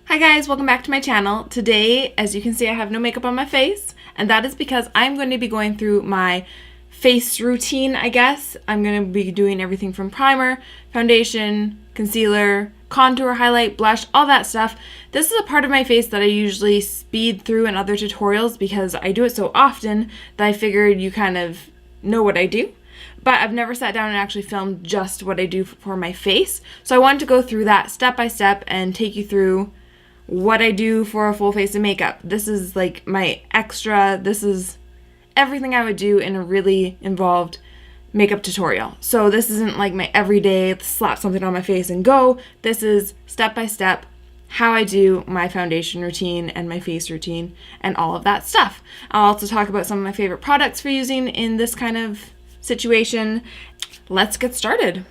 Hi guys, welcome back to my channel. Today, as you can see, I have no makeup on my face, and that is because I'm going to be going through my face routine, I guess. I'm going to be doing everything from primer, foundation, concealer, contour, highlight, blush, all that stuff. This is a part of my face that I usually speed through in other tutorials because I do it so often that I figured you kind of know what I do. But I've never sat down and actually filmed just what I do for my face. So I wanted to go through that step by step and take you through what I do for a full face of makeup. This is like my extra, this is everything I would do in a really involved makeup tutorial. So this isn't like my everyday slap something on my face and go. This is step by step how I do my foundation routine and my face routine and all of that stuff. I'll also talk about some of my favorite products for using in this kind of situation. Let's get started.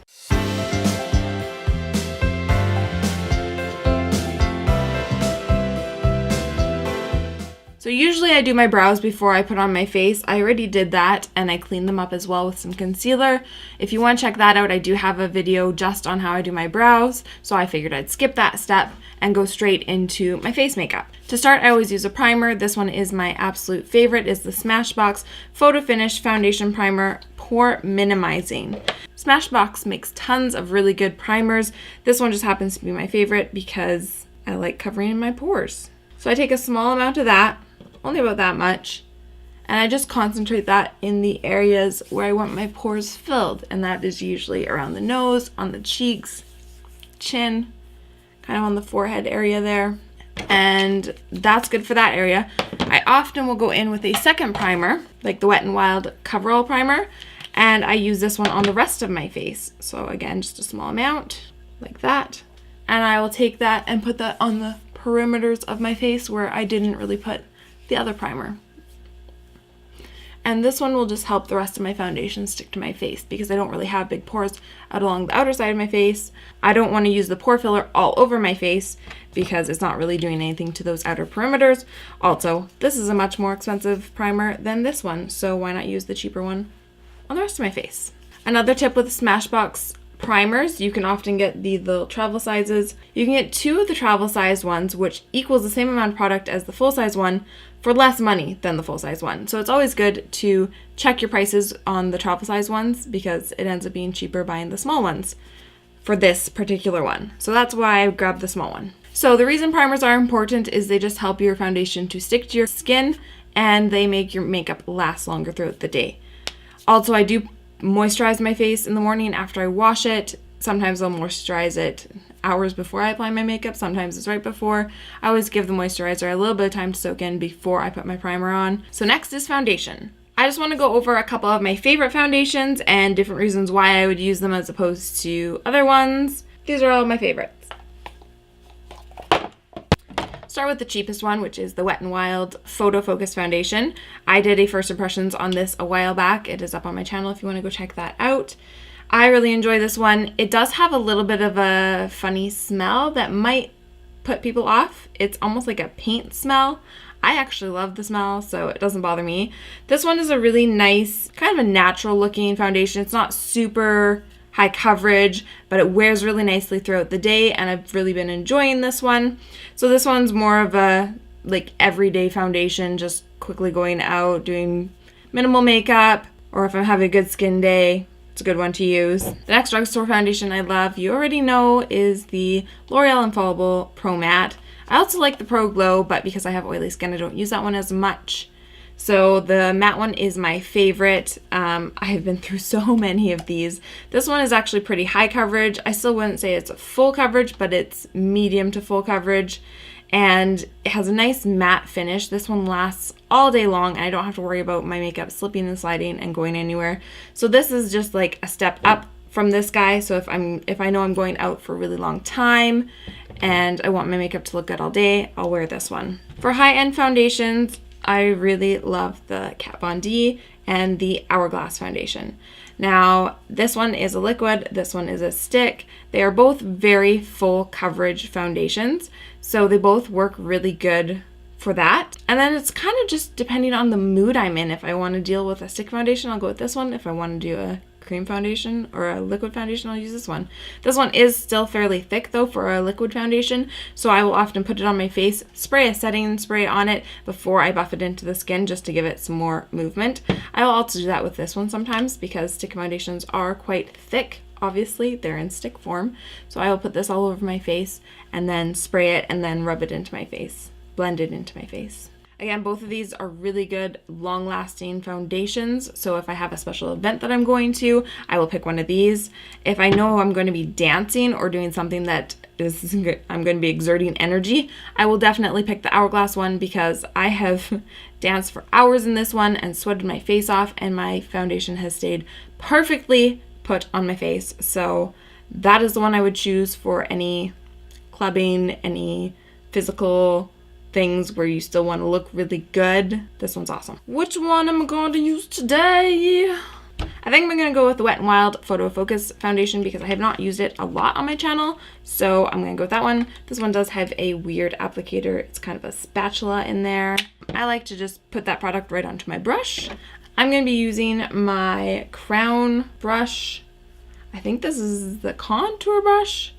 So usually I do my brows before I put on my face. I already did that and I cleaned them up as well with some concealer. If you want to check that out, I do have a video just on how I do my brows. So I figured I'd skip that step and go straight into my face makeup. To start, I always use a primer. This one is my absolute favorite. It's the Smashbox Photo Finish Foundation Primer Pore Minimizing. Smashbox makes tons of really good primers. This one just happens to be my favorite because I like covering in my pores. So I take a small amount of that, only about that much, and I just concentrate that in the areas where I want my pores filled, and that is usually around the nose, on the cheeks, chin, kind of on the forehead area there, and that's good for that area. I often will go in with a second primer, like the Wet n Wild Coverall primer, and I use this one on the rest of my face. So again, just a small amount, like that, and I will take that and put that on the perimeters of my face where I didn't really put the other primer. And this one will just help the rest of my foundation stick to my face because I don't really have big pores out along the outer side of my face. I don't want to use the pore filler all over my face because it's not really doing anything to those outer perimeters. Also, this is a much more expensive primer than this one, so why not use the cheaper one on the rest of my face? Another tip with Smashbox primers, you can often get the little travel sizes. You can get 2 of the travel size ones, which equals the same amount of product as the full size one for less money than the full size one. So it's always good to check your prices on the travel size ones because it ends up being cheaper buying the small ones for this particular one. So that's why I grabbed the small one. So the reason primers are important is they just help your foundation to stick to your skin and they make your makeup last longer throughout the day. Also, I do moisturize my face in the morning after I wash it. Sometimes I'll moisturize it hours before I apply my makeup. Sometimes it's right before. I always give the moisturizer a little bit of time to soak in before I put my primer on. So next is foundation. I just want to go over a couple of my favorite foundations and different reasons why I would use them as opposed to other ones. These are all my favorites. Start with the cheapest one, which is the Wet n Wild Photo Focus Foundation. I did a first impressions on this a while back. It is up on my channel if you want to go check that out. I really enjoy this one. It does have a little bit of a funny smell that might put people off. It's almost like a paint smell. I actually love the smell, so it doesn't bother me. This one is a really nice, kind of a natural looking foundation. It's not super high coverage, but it wears really nicely throughout the day, and I've really been enjoying this one. So this one's more of a like everyday foundation, just quickly going out, doing minimal makeup, or if I'm having a good skin day, it's a good one to use. The next drugstore foundation I love, you already know, is the L'Oreal Infallible Pro Matte. I also like the Pro Glow, but because I have oily skin, I don't use that one as much. So the matte one is my favorite. I have been through so many of these. This one is actually pretty high coverage. I still wouldn't say it's full coverage, but it's medium to full coverage. And it has a nice matte finish. This one lasts all day long, and I don't have to worry about my makeup slipping and sliding and going anywhere. So this is just like a step up from this guy. So if I know I'm going out for a really long time and I want my makeup to look good all day, I'll wear this one. For high-end foundations, I really love the Kat Von D and the Hourglass foundation. Now, this one is a liquid, this one is a stick. They are both very full coverage foundations, so they both work really good for that. And then it's kind of just depending on the mood I'm in. If I want to deal with a stick foundation, I'll go with this one. If I want to do a cream foundation or a liquid foundation, I'll use this one. This one is still fairly thick though for a liquid foundation, so I will often put it on my face, spray a setting spray on it before I buff it into the skin just to give it some more movement. I will also do that with this one sometimes because stick foundations are quite thick. Obviously, they're in stick form, so I will put this all over my face and then spray it and then rub it into my face, blend it into my face. Again, both of these are really good, long-lasting foundations. So if I have a special event that I'm going to, I will pick one of these. If I know I'm going to be dancing or doing something that I'm going to be exerting energy, I will definitely pick the Hourglass one because I have danced for hours in this one and sweated my face off, and my foundation has stayed perfectly put on my face. So that is the one I would choose for any clubbing, any physical things where you still want to look really good. This one's awesome. Which one am I going to use today? I think I'm going to go with the Wet n Wild Photo Focus foundation because I have not used it a lot on my channel, so I'm going to go with that one. This one does have a weird applicator. It's kind of a spatula in there. I like to just put that product right onto my brush. I'm going to be using my Crown brush. I think this is the contour brush,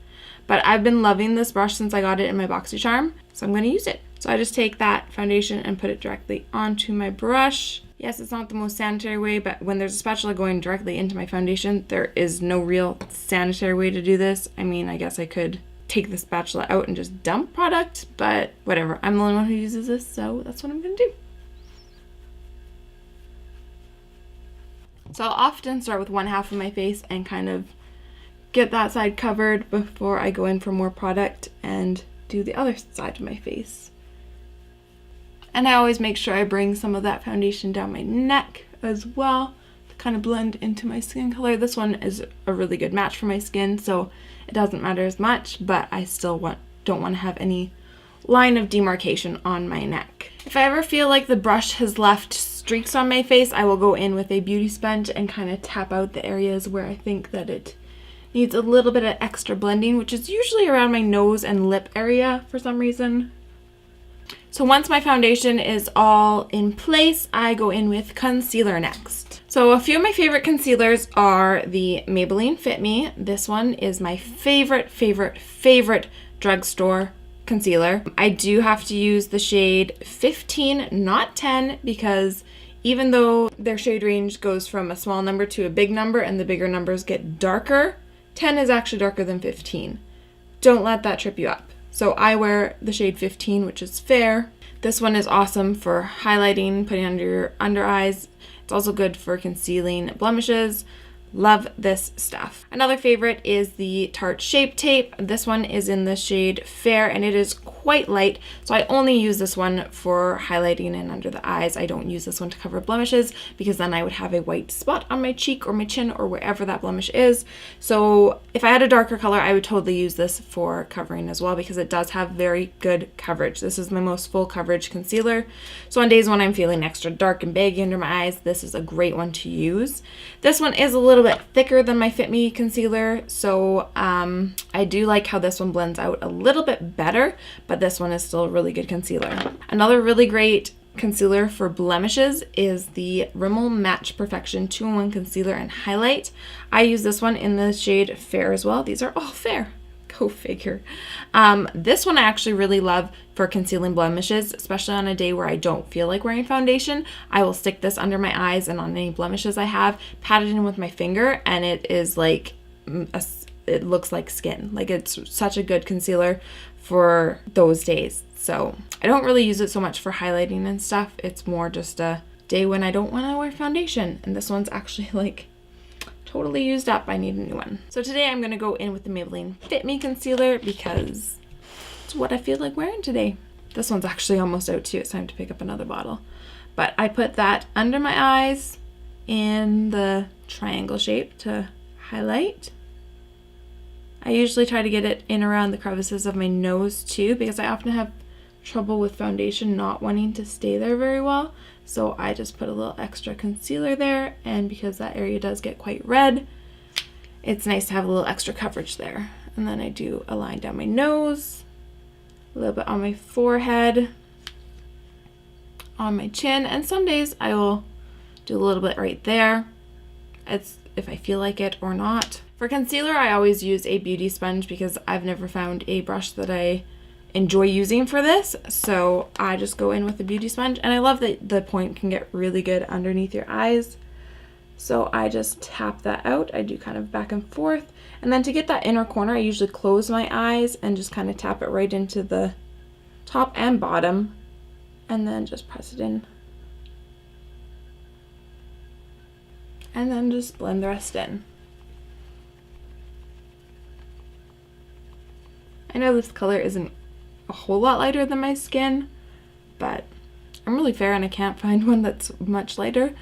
but I've been loving this brush since I got it in my Boxycharm, so I'm going to use it. So I just take that foundation and put it directly onto my brush. Yes, it's not the most sanitary way, but when there's a spatula going directly into my foundation, there is no real sanitary way to do this. I mean, I guess I could take the spatula out and just dump product, but whatever. I'm the only one who uses this, so that's what I'm going to do. So I'll often start with one half of my face and kind of get that side covered before I go in for more product and do the other side of my face. And I always make sure I bring some of that foundation down my neck as well to kind of blend into my skin color. This one is a really good match for my skin, so it doesn't matter as much, but I still don't want to have any line of demarcation on my neck. If I ever feel like the brush has left streaks on my face, I will go in with a beauty sponge and kind of tap out the areas where I think that it needs a little bit of extra blending, which is usually around my nose and lip area for some reason. So once my foundation is all in place, I go in with concealer next. So a few of my favorite concealers are the Maybelline Fit Me. This one is my favorite drugstore concealer. I do have to use the shade 15, not 10, because even though their shade range goes from a small number to a big number and the bigger numbers get darker, 10 is actually darker than 15. Don't let that trip you up. So I wear the shade 15, which is fair. This one is awesome for highlighting, putting under your under eyes. It's also good for concealing blemishes. Love this stuff. Another favorite is the Tarte Shape Tape. This one is in the shade Fair and it is quite light, so I only use this one for highlighting and under the eyes. I don't use this one to cover blemishes because then I would have a white spot on my cheek or my chin or wherever that blemish is. So if I had a darker color, I would totally use this for covering as well because it does have very good coverage. This is my most full coverage concealer. So on days when I'm feeling extra dark and baggy under my eyes, this is a great one to use. This one is a little bit thicker than my Fit Me concealer, so I do like how this one blends out a little bit better, but this one is still a really good concealer. Another really great concealer for blemishes is the Rimmel Match Perfection 2-in-1 Concealer and Highlight. I use this one in the shade Fair as well. These are all fair. Go figure. This one I actually really love for concealing blemishes, especially on a day where I don't feel like wearing foundation. I will stick this under my eyes and on any blemishes I have, pat it in with my finger, and it is like, it looks like skin. Like, it's such a good concealer for those days. So I don't really use it so much for highlighting and stuff. It's more just a day when I don't want to wear foundation. And this one's actually like totally used up. I need a new one. So today I'm going to go in with the Maybelline Fit Me concealer because it's what I feel like wearing today. This one's actually almost out too. It's time to pick up another bottle. But I put that under my eyes in the triangle shape to highlight. I usually try to get it in around the crevices of my nose too because I often have trouble with foundation not wanting to stay there very well. So I just put a little extra concealer there, and because that area does get quite red, it's nice to have a little extra coverage there. And then I do a line down my nose, a little bit on my forehead, on my chin, and some days I will do a little bit right there. if I feel like it or not. For concealer, I always use a beauty sponge because I've never found a brush that I enjoy using for this. So I just go in with a beauty sponge, and I love that the point can get really good underneath your eyes. So I just tap that out. I do kind of back and forth. And then to get that inner corner, I usually close my eyes and just kind of tap it right into the top and bottom, and then just press it in. And then just blend the rest in. I know this color isn't a whole lot lighter than my skin, but I'm really fair and I can't find one that's much lighter.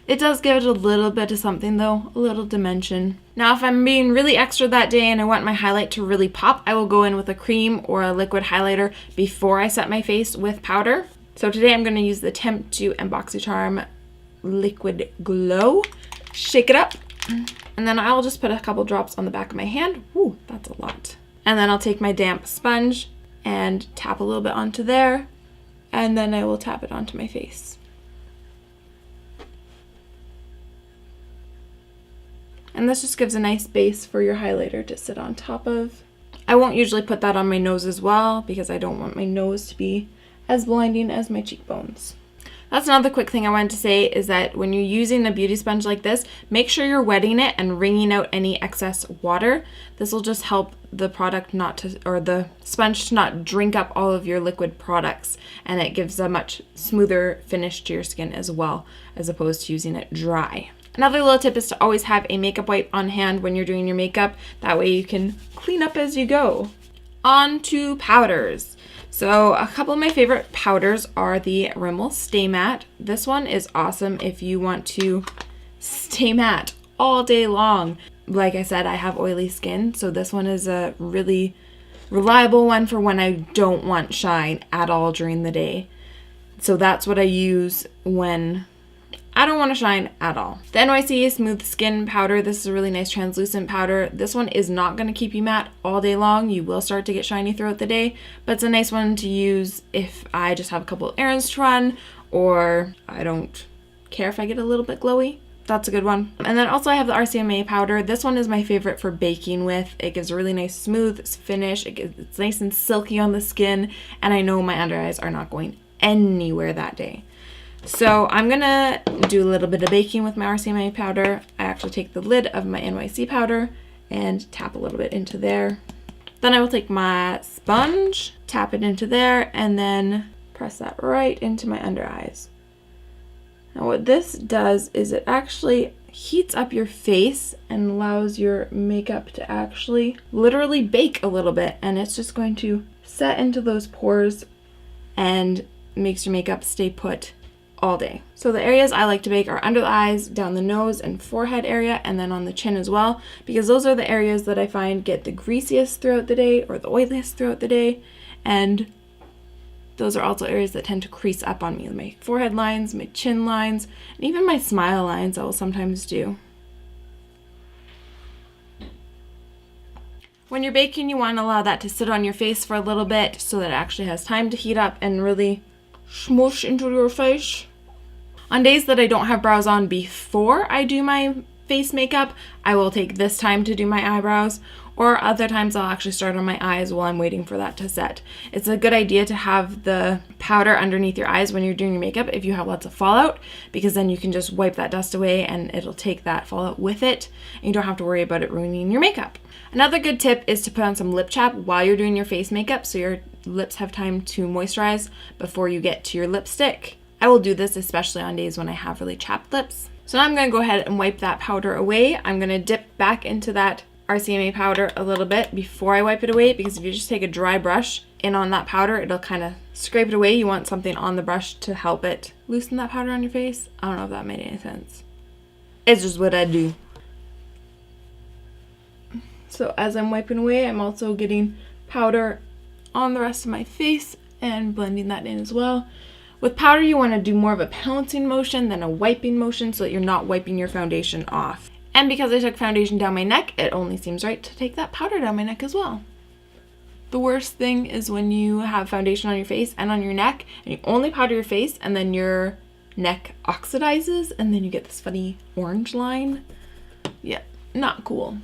It does give it a little bit of something though, a little dimension. Now if I'm being really extra that day and I want my highlight to really pop, I will go in with a cream or a liquid highlighter before I set my face with powder. So today I'm going to use the Temptu and Boxycharm Liquid Glow. Shake it up, and then I'll just put a couple drops on the back of my hand. Ooh, that's a lot. And then I'll take my damp sponge and tap a little bit onto there, and then I will tap it onto my face. And this just gives a nice base for your highlighter to sit on top of. I won't usually put that on my nose as well because I don't want my nose to be as blinding as my cheekbones. That's another quick thing I wanted to say is that when you're using a beauty sponge like this, make sure you're wetting it and wringing out any excess water. This will just help the product not to, or the sponge to not drink up all of your liquid products, and it gives a much smoother finish to your skin as well, as opposed to using it dry. Another little tip is to always have a makeup wipe on hand when you're doing your makeup. That way you can clean up as you go. On to powders. So a couple of my favorite powders are the Rimmel Stay Matte. This one is awesome if you want to stay matte all day long. Like I said, I have oily skin, so this one is a really reliable one for when I don't want shine at all during the day. So that's what I use when I don't want to shine at all. The NYC Smooth Skin Powder, this is a really nice translucent powder. This one is not going to keep you matte all day long. You will start to get shiny throughout the day, but it's a nice one to use if I just have a couple of errands to run, or I don't care if I get a little bit glowy. That's a good one. And then also I have the RCMA powder. This one is my favorite for baking with. It gives a really nice smooth finish. It's nice and silky on the skin, and I know my under eyes are not going anywhere that day. So I'm gonna do a little bit of baking with my RCMA powder. I actually take the lid of my NYC powder and tap a little bit into there. Then I will take my sponge, tap it into there, and then press that right into my under eyes. Now what this does is it actually heats up your face and allows your makeup to actually literally bake a little bit, and it's just going to set into those pores and makes your makeup stay put all day. So the areas I like to bake are under the eyes, down the nose and forehead area, and then on the chin as well, because those are the areas that I find get the greasiest throughout the day or the oiliest throughout the day, and those are also areas that tend to crease up on me. My forehead lines, my chin lines, and even my smile lines I will sometimes do. When you're baking, you want to allow that to sit on your face for a little bit so that it actually has time to heat up and really smoosh into your face. On days that I don't have brows on before I do my face makeup, I will take this time to do my eyebrows, or other times I'll actually start on my eyes while I'm waiting for that to set. It's a good idea to have the powder underneath your eyes when you're doing your makeup if you have lots of fallout, because then you can just wipe that dust away and it'll take that fallout with it, and you don't have to worry about it ruining your makeup. Another good tip is to put on some lip chap while you're doing your face makeup so your lips have time to moisturize before you get to your lipstick. I will do this especially on days when I have really chapped lips. So now I'm going to go ahead and wipe that powder away. I'm going to dip back into that RCMA powder a little bit before I wipe it away, because if you just take a dry brush in on that powder, it'll kind of scrape it away. You want something on the brush to help it loosen that powder on your face. I don't know if that made any sense. It's just what I do. So as I'm wiping away, I'm also getting powder on the rest of my face and blending that in as well. With powder, you want to do more of a pouncing motion than a wiping motion so that you're not wiping your foundation off. And because I took foundation down my neck, it only seems right to take that powder down my neck as well. The worst thing is when you have foundation on your face and on your neck, and you only powder your face, and then your neck oxidizes, and then you get this funny orange line. Yeah, not cool.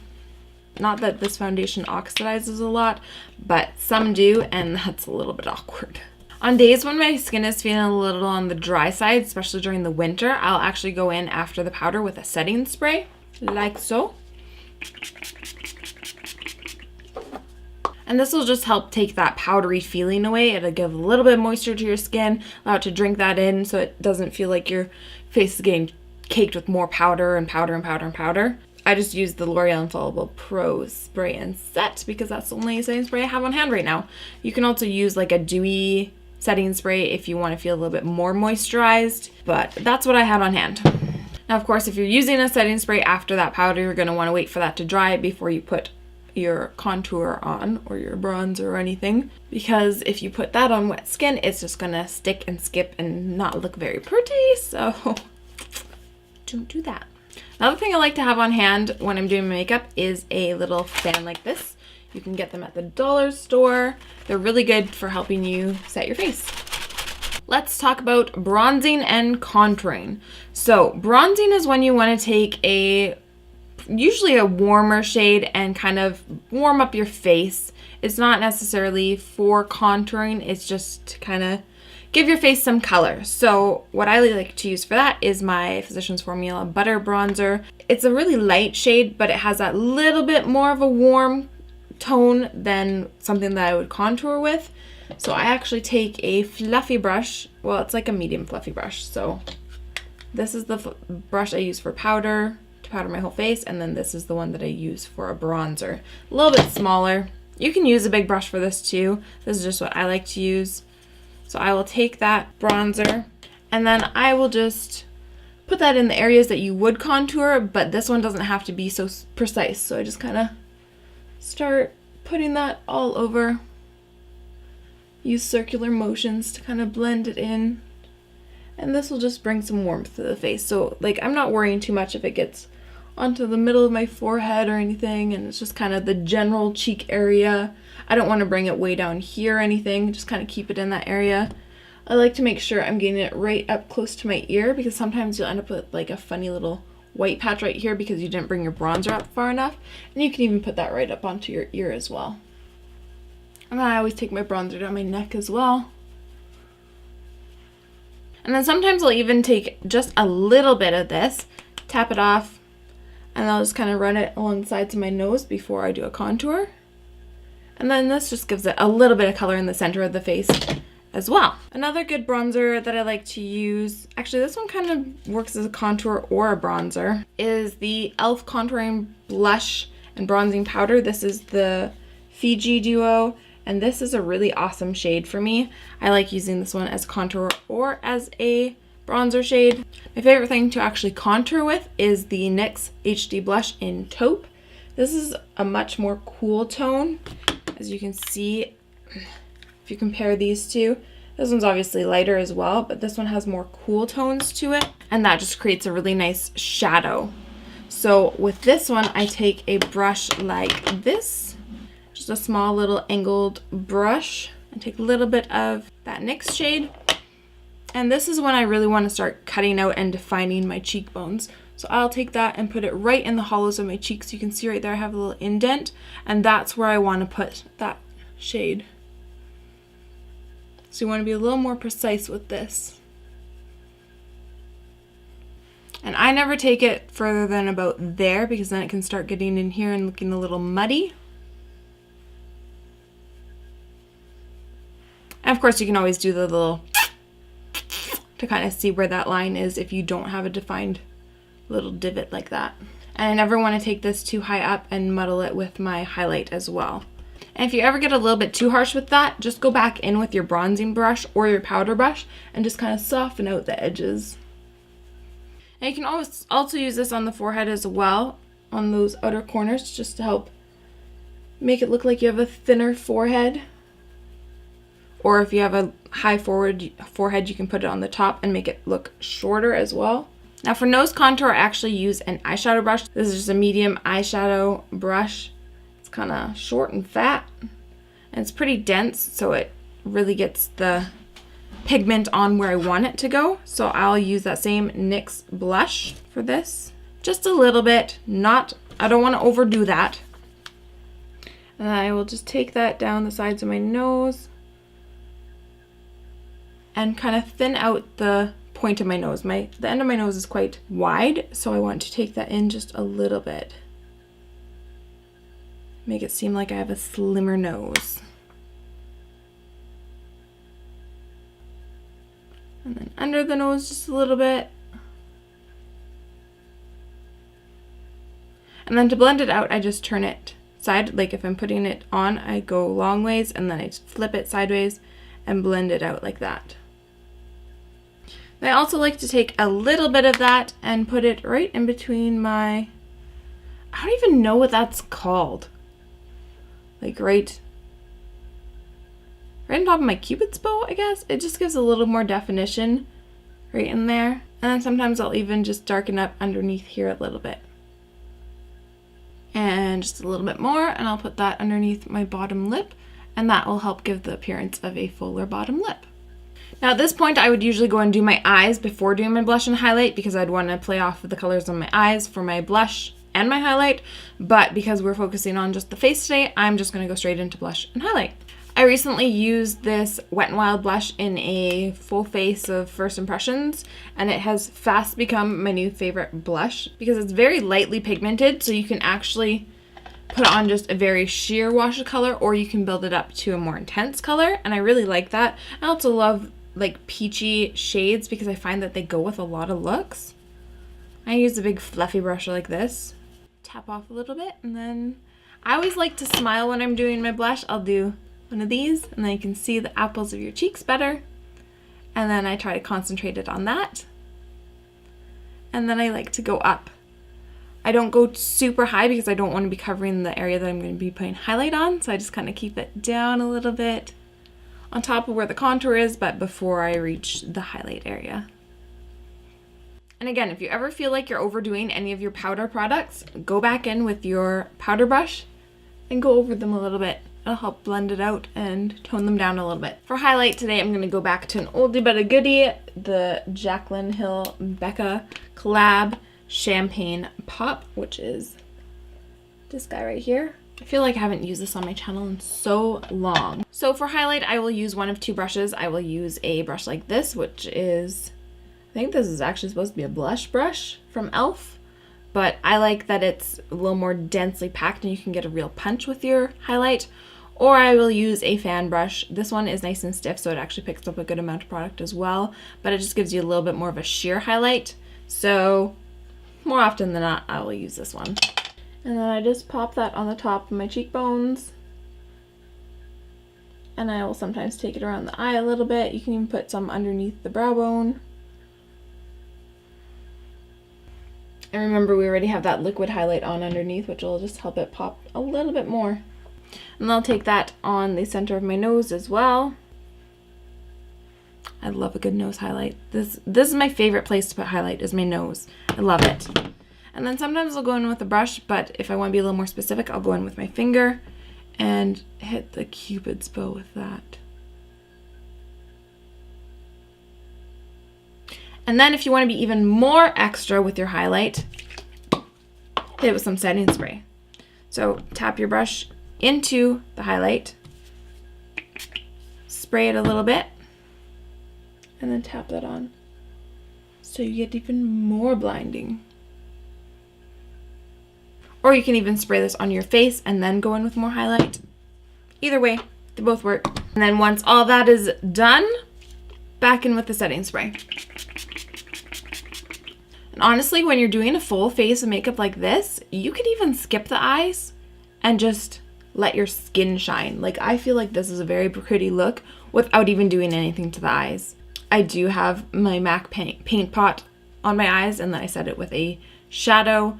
Not that this foundation oxidizes a lot, but some do, and that's a little bit awkward. On days when my skin is feeling a little on the dry side, especially during the winter, I'll actually go in after the powder with a setting spray, like so. And this will just help take that powdery feeling away. It'll give a little bit of moisture to your skin, allow it to drink that in so it doesn't feel like your face is getting caked with more powder and powder and powder and powder. I just use the L'Oreal Infallible Pro Spray and Set because that's the only setting spray I have on hand right now. You can also use like a dewy setting spray if you want to feel a little bit more moisturized, but that's what I had on hand. Now, of course, if you're using a setting spray after that powder, you're going to want to wait for that to dry before you put your contour on or your bronzer or anything, because if you put that on wet skin, it's just going to stick and skip and not look very pretty, so don't do that. Another thing I like to have on hand when I'm doing my makeup is a little fan like this. You can get them at the dollar store. They're really good for helping you set your face. Let's talk about bronzing and contouring. So bronzing is when you want to take usually a warmer shade and kind of warm up your face. It's not necessarily for contouring, it's just to kind of give your face some color. So what I like to use for that is my Physicians Formula Butter Bronzer. It's a really light shade, but it has that little bit more of a warm tone than something that I would contour with. So I actually take a fluffy brush. Well, it's like a medium fluffy brush. So this is the brush I use for powder, to powder my whole face, and then this is the one that I use for a bronzer. A little bit smaller. You can use a big brush for this too. This is just what I like to use. So I will take that bronzer and then I will just put that in the areas that you would contour, but this one doesn't have to be so precise. So I just kind of start putting that all over. Use circular motions to kind of blend it in. And this will just bring some warmth to the face. So like I'm not worrying too much if it gets onto the middle of my forehead or anything, and it's just kind of the general cheek area. I don't want to bring it way down here or anything, just kind of keep it in that area. I like to make sure I'm getting it right up close to my ear, because sometimes you'll end up with like a funny little white patch right here because you didn't bring your bronzer up far enough. And you can even put that right up onto your ear as well. And then I always take my bronzer down my neck as well. And then sometimes I'll even take just a little bit of this, tap it off, and I'll just kind of run it along the sides of my nose before I do a contour. And then this just gives it a little bit of color in the center of the face as well. Another good bronzer that I like to use, actually this one kind of works as a contour or a bronzer, is the e.l.f. Contouring Blush and Bronzing Powder. This is the Fiji Duo, and this is a really awesome shade for me. I like using this one as contour or as a bronzer shade. My favorite thing to actually contour with is the NYX HD Blush in Taupe. This is a much more cool tone. As you can see, if you compare these two, this one's obviously lighter as well, but this one has more cool tones to it, and that just creates a really nice shadow. So with this one, I take a brush like this, just a small little angled brush, and take a little bit of that NYX shade. And this is when I really want to start cutting out and defining my cheekbones. So I'll take that and put it right in the hollows of my cheeks. You can see right there I have a little indent, and that's where I want to put that shade. So you want to be a little more precise with this. And I never take it further than about there, because then it can start getting in here and looking a little muddy. And of course you can always do the little to kind of see where that line is if you don't have a defined little divot like that. And I never want to take this too high up and muddle it with my highlight as well. And if you ever get a little bit too harsh with that, just go back in with your bronzing brush or your powder brush and just kind of soften out the edges. And you can always also use this on the forehead as well, on those outer corners, just to help make it look like you have a thinner forehead. Or if you have a high forehead, you can put it on the top and make it look shorter as well. Now for nose contour, I actually use an eyeshadow brush. This is just a medium eyeshadow brush. It's kind of short and fat, and it's pretty dense, so it really gets the pigment on where I want it to go. So I'll use that same NYX blush for this. just a little bit, I don't want to overdo that. And I will just take that down the sides of my nose and kind of thin out the point of my nose. The end of my nose is quite wide, so I want to take that in just a little bit. Make it seem like I have a slimmer nose. And then under the nose just a little bit. And then to blend it out, I just turn it side, like if I'm putting it on, I go long ways and then I flip it sideways and blend it out like that. I also like to take a little bit of that and put it right in between I don't even know what that's called. Like right on top of my Cupid's bow, I guess. It just gives a little more definition right in there. And then sometimes I'll even just darken up underneath here a little bit. And just a little bit more, and I'll put that underneath my bottom lip, and that will help give the appearance of a fuller bottom lip. Now at this point, I would usually go and do my eyes before doing my blush and highlight because I'd want to play off with the colors on my eyes for my blush and my highlight, but because we're focusing on just the face today, I'm just going to go straight into blush and highlight. I recently used this Wet n Wild blush in a full face of First Impressions, and it has fast become my new favorite blush because it's very lightly pigmented, so you can actually put on just a very sheer wash of color, or you can build it up to a more intense color, and I really like that. I also love like peachy shades because I find that they go with a lot of looks. I use a big fluffy brush like this, tap off a little bit, and then I always like to smile when I'm doing my blush. I'll do one of these, and then you can see the apples of your cheeks better, and then I try to concentrate it on that, and then I like to go up. I don't go super high because I don't want to be covering the area that I'm going to be putting highlight on, so I just kind of keep it down a little bit on top of where the contour is, but before I reach the highlight area. And again, if you ever feel like you're overdoing any of your powder products, go back in with your powder brush and go over them a little bit. It'll help blend it out and tone them down a little bit. For highlight today, I'm going to go back to an oldie but a goodie, the Jaclyn Hill Becca collab Champagne Pop, which is this guy right here. I feel like I haven't used this on my channel in so long. So for highlight, I will use one of two brushes. I will use a brush like this, which is, I think this is actually supposed to be a blush brush from e.l.f., but I like that it's a little more densely packed and you can get a real punch with your highlight. Or I will use a fan brush. This one is nice and stiff, so it actually picks up a good amount of product as well, but it just gives you a little bit more of a sheer highlight. So more often than not, I will use this one. And then I just pop that on the top of my cheekbones. And I will sometimes take it around the eye a little bit. You can even put some underneath the brow bone. And remember, we already have that liquid highlight on underneath, which will just help it pop a little bit more. And I'll take that on the center of my nose as well. I love a good nose highlight. This is my favorite place to put highlight, is my nose. I love it. And then sometimes I'll go in with a brush, but if I want to be a little more specific, I'll go in with my finger and hit the Cupid's bow with that. And then if you want to be even more extra with your highlight, hit it with some setting spray. So tap your brush into the highlight, spray it a little bit, and then tap that on. So you get even more blinding. Or you can even spray this on your face and then go in with more highlight. Either way, they both work. And then once all that is done, back in with the setting spray. And honestly, when you're doing a full face of makeup like this, you could even skip the eyes and just let your skin shine. Like, I feel like this is a very pretty look without even doing anything to the eyes. I do have my MAC paint pot on my eyes, and then I set it with a shadow,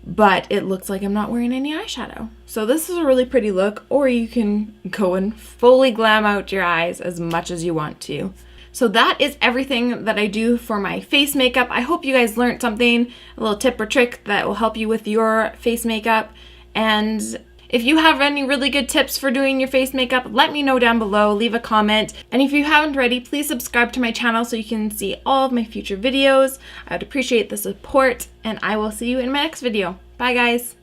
but it looks like I'm not wearing any eyeshadow. So this is a really pretty look, or you can go and fully glam out your eyes as much as you want to. So that is everything that I do for my face makeup. I hope you guys learned something, a little tip or trick that will help you with your face makeup. And If you have any really good tips for doing your face makeup, let me know down below, leave a comment. And if you haven't already, please subscribe to my channel so you can see all of my future videos. I would appreciate the support, and I will see you in my next video. Bye guys!